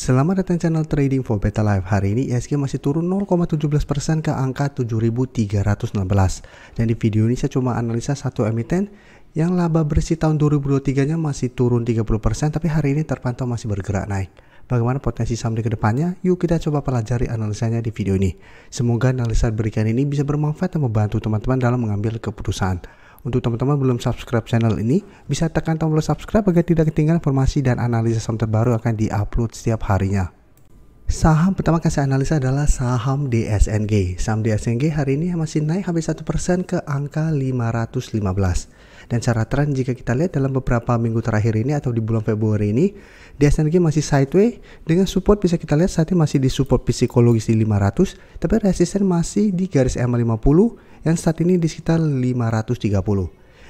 Selamat datang channel Trading for Better Life. Hari ini IHSG masih turun 0,17% ke angka 7.316. Dan di video ini saya cuma analisa satu emiten yang laba bersih tahun 2023-nya masih turun 30%, tapi hari ini terpantau masih bergerak naik. Bagaimana potensi saham di kedepannya? Yuk kita coba pelajari analisanya di video ini. Semoga analisa berikan ini bisa bermanfaat dan membantu teman-teman dalam mengambil keputusan. Untuk teman-teman belum subscribe channel ini, bisa tekan tombol subscribe agar tidak ketinggalan informasi dan analisa saham terbaru akan diupload setiap harinya. Saham pertama yang saya analisa adalah saham DSNG. Saham DSNG hari ini masih naik hampir 1% ke angka 515. Dan secara tren jika kita lihat dalam beberapa minggu terakhir ini atau di bulan Februari ini, DSNG masih sideways dengan support bisa kita lihat saat ini masih di support psikologis di 500, tapi resisten masih di garis EMA 50 yang saat ini di sekitar 530.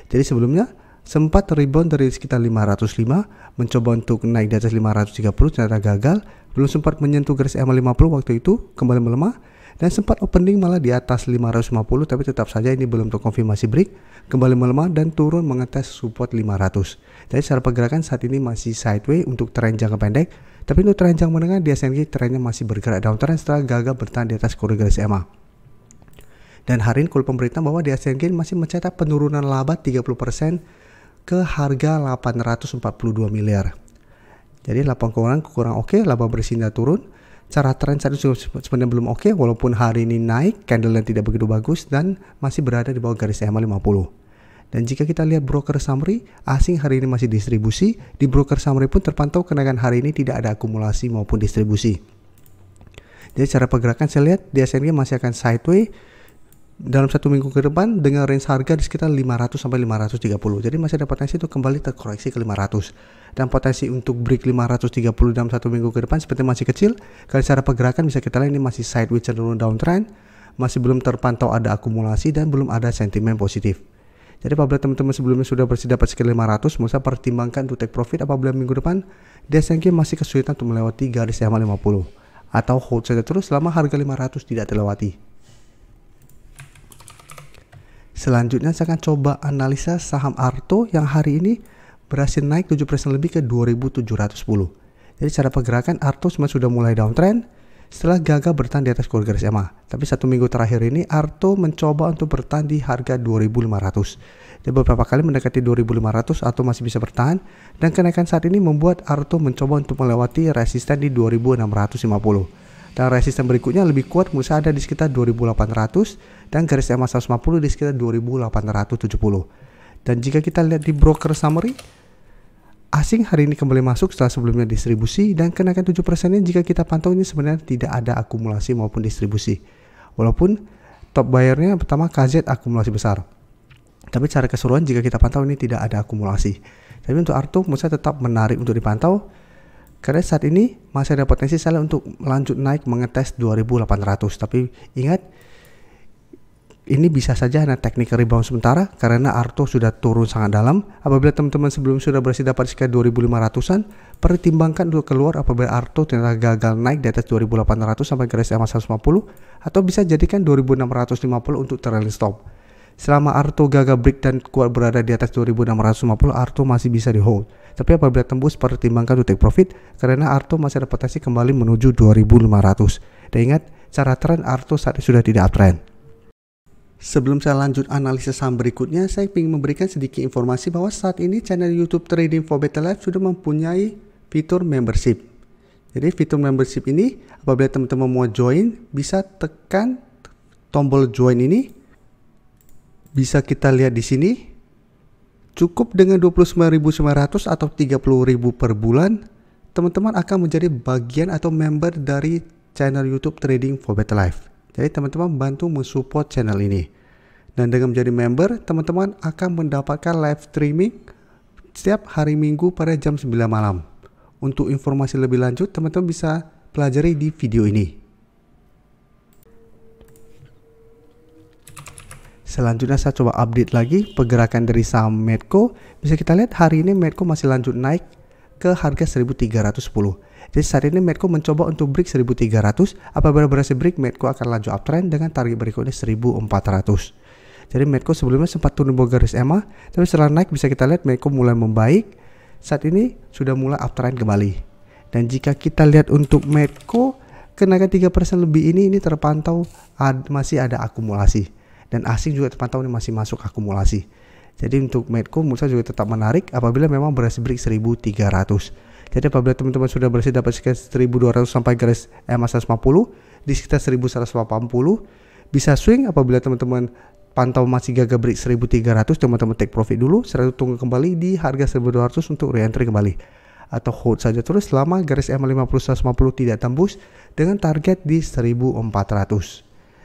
Jadi sebelumnya sempat rebound dari sekitar 505, mencoba untuk naik di atas 530 ternyata gagal, belum sempat menyentuh garis EMA 50 waktu itu, kembali melemah dan sempat opening malah di atas 550, tapi tetap saja ini belum terkonfirmasi break, kembali melemah dan turun mengetes support 500. Jadi secara pergerakan saat ini masih sideways untuk tren jangka pendek, tapi untuk tren jangka menengah DSNG trennya masih bergerak downtrend setelah gagal bertahan di atas koridor garis EMA. Dan hari ini kalau pemerintah bahwa DSNG masih mencetak penurunan laba 30% ke harga 842 miliar. Jadi laporan keuangan kurang oke, laba bersihnya turun. Cara tren saat ini sebenarnya belum oke, walaupun hari ini naik, candle-nya tidak begitu bagus dan masih berada di bawah garis EMA 50. Dan jika kita lihat broker summary, asing hari ini masih distribusi. Di broker summary pun terpantau kenaikan hari ini tidak ada akumulasi maupun distribusi. Jadi secara pergerakan saya lihat DSNG masih akan sideways dalam satu minggu ke depan dengan range harga di sekitar 500 sampai 530. Jadi masih ada potensi untuk kembali terkoreksi ke 500. Dan potensi untuk break 530 dalam satu minggu ke depan seperti masih kecil. Kalau secara pergerakan bisa kita lihat ini masih sideways cenderung downtrend, masih belum terpantau ada akumulasi dan belum ada sentimen positif. Jadi apabila teman-teman sebelumnya sudah bersih dapat sekitar 500, mesti pertimbangkan untuk take profit apabila minggu depan DSNG masih kesulitan untuk melewati garis EMA 50 atau hold saja terus selama harga 500 tidak terlewati. Selanjutnya saya akan coba analisa saham Arto yang hari ini berhasil naik 7% lebih ke 2.710. Jadi secara pergerakan Arto sudah mulai downtrend setelah gagal bertahan di atas koridor garis EMA. Tapi satu minggu terakhir ini Arto mencoba untuk bertahan di harga 2.500. Jadi beberapa kali mendekati 2.500 Arto masih bisa bertahan dan kenaikan saat ini membuat Arto mencoba untuk melewati resisten di 2.650. Dan resisten berikutnya lebih kuat menurut ada di sekitar 2.800 dan garis EMA 150 di sekitar 2.870. Dan jika kita lihat di broker summary, asing hari ini kembali masuk setelah sebelumnya distribusi dan kenaikan 7%-nya jika kita pantau ini sebenarnya tidak ada akumulasi maupun distribusi. Walaupun top buyer-nya pertama KZ akumulasi besar. Tapi secara keseluruhan jika kita pantau ini tidak ada akumulasi. Tapi untuk Arto menurut saya tetap menarik untuk dipantau. Karena saat ini masih ada potensi saya untuk lanjut naik mengetes 2.800. Tapi ingat, ini bisa saja hanya technical rebound sementara karena Arto sudah turun sangat dalam. Apabila teman-teman sebelum sudah berhasil dapat sekitar 2.500-an, pertimbangkan untuk keluar apabila Arto ternyata gagal naik di atas 2.800 sampai garis EMA 150, atau bisa jadikan 2.650 untuk trailing stop. Selama Arto gagal break dan kuat berada di atas 2.650, Arto masih bisa di hold. Tapi apabila tembus pertimbangkan untuk take profit karena Arto masih ada potensi kembali menuju 2.500. Dan ingat, cara tren Arto saat ini sudah tidak uptrend. Sebelum saya lanjut analisis saham berikutnya, saya ingin memberikan sedikit informasi bahwa saat ini channel YouTube Trading for Better Life sudah mempunyai fitur membership. Jadi fitur membership ini apabila teman-teman mau join, bisa tekan tombol join ini. Bisa kita lihat di sini. Cukup dengan 29.900 atau 30.000 per bulan, teman-teman akan menjadi bagian atau member dari channel YouTube Trading for Better Life. Jadi teman-teman bantu mensupport channel ini. Dan dengan menjadi member, teman-teman akan mendapatkan live streaming setiap hari Minggu pada jam 9 malam. Untuk informasi lebih lanjut, teman-teman bisa pelajari di video ini. Selanjutnya saya coba update lagi pergerakan dari saham Medco. Bisa kita lihat hari ini Medco masih lanjut naik ke harga 1.310. Jadi saat ini Medco mencoba untuk break 1.300. Apabila berhasil break, Medco akan lanjut uptrend dengan target berikutnya 1.400. Jadi Medco sebelumnya sempat turun bawah garis EMA, tapi setelah naik bisa kita lihat Medco mulai membaik. Saat ini sudah mulai uptrend kembali. Dan jika kita lihat untuk Medco, kenaikan 3% lebih ini terpantau masih ada akumulasi. Dan asing juga terpantau ini masih masuk akumulasi. Jadi untuk Medco menurut saya juga tetap menarik apabila memang berhasil break 1300. Jadi apabila teman-teman sudah berhasil dapat sekitar 1200 sampai garis EMA 150 di sekitar 1180, bisa swing apabila teman-teman pantau masih gagal break 1300, teman-teman take profit dulu, setelah itu tunggu kembali di harga 1200 untuk re-entry kembali. Atau hold saja terus selama garis EMA 50 150 tidak tembus dengan target di 1400.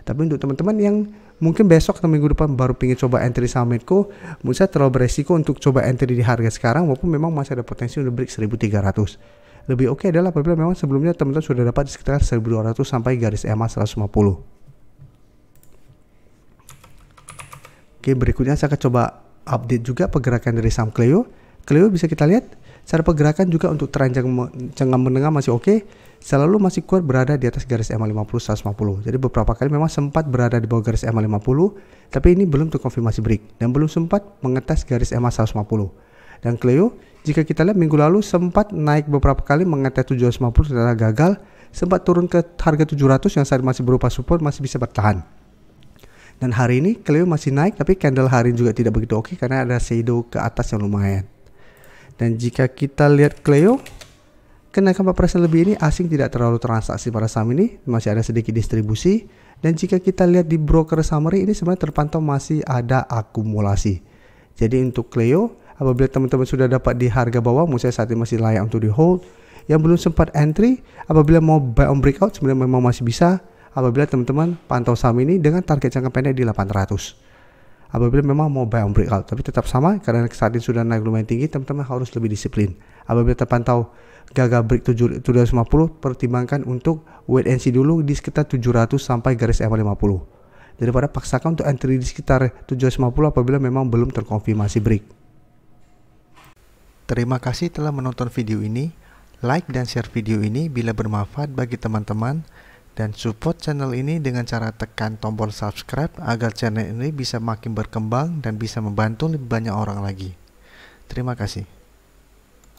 Tapi untuk teman-teman yang mungkin besok atau minggu depan baru ingin coba entry saham Medco, menurut saya terlalu beresiko untuk coba entry di harga sekarang walaupun memang masih ada potensi untuk break 1300. Lebih oke adalah apabila memang sebelumnya teman-teman sudah dapat di sekitar 1200 sampai garis EMA 150. Oke, berikutnya saya akan coba update juga pergerakan dari saham Cleo. Cleo bisa kita lihat cara pergerakan juga untuk tren jangka menengah masih oke, selalu masih kuat berada di atas garis EMA 50 150. Jadi beberapa kali memang sempat berada di bawah garis EMA 50, tapi ini belum terkonfirmasi break dan belum sempat mengetes garis EMA 150. Dan Cleo, jika kita lihat minggu lalu sempat naik beberapa kali mengetes 750 setelah gagal, sempat turun ke harga 700 yang saat masih berupa support masih bisa bertahan. Dan hari ini Cleo masih naik, tapi candle hari ini juga tidak begitu oke karena ada shadow ke atas yang lumayan. Dan jika kita lihat Cleo, kenaikan 4% lebih ini asing tidak terlalu transaksi pada saham ini, masih ada sedikit distribusi. Dan jika kita lihat di broker summary ini sebenarnya terpantau masih ada akumulasi. Jadi untuk Cleo, apabila teman-teman sudah dapat di harga bawah, menurut saya saat ini masih layak untuk di hold. Yang belum sempat entry, apabila mau buy on breakout sebenarnya memang masih bisa. Apabila teman-teman pantau saham ini dengan target jangka pendek di 800. Apabila memang mau buy on breakout, tapi tetap sama karena saat ini sudah naik lumayan tinggi, teman-teman harus lebih disiplin. Apabila terpantau gagal break 750, pertimbangkan untuk wait and see dulu di sekitar 700 sampai garis EMA 50. Daripada paksakan untuk entry di sekitar 750 apabila memang belum terkonfirmasi break. Terima kasih telah menonton video ini. Like dan share video ini bila bermanfaat bagi teman-teman. Dan support channel ini dengan cara tekan tombol subscribe agar channel ini bisa makin berkembang dan bisa membantu lebih banyak orang lagi. Terima kasih.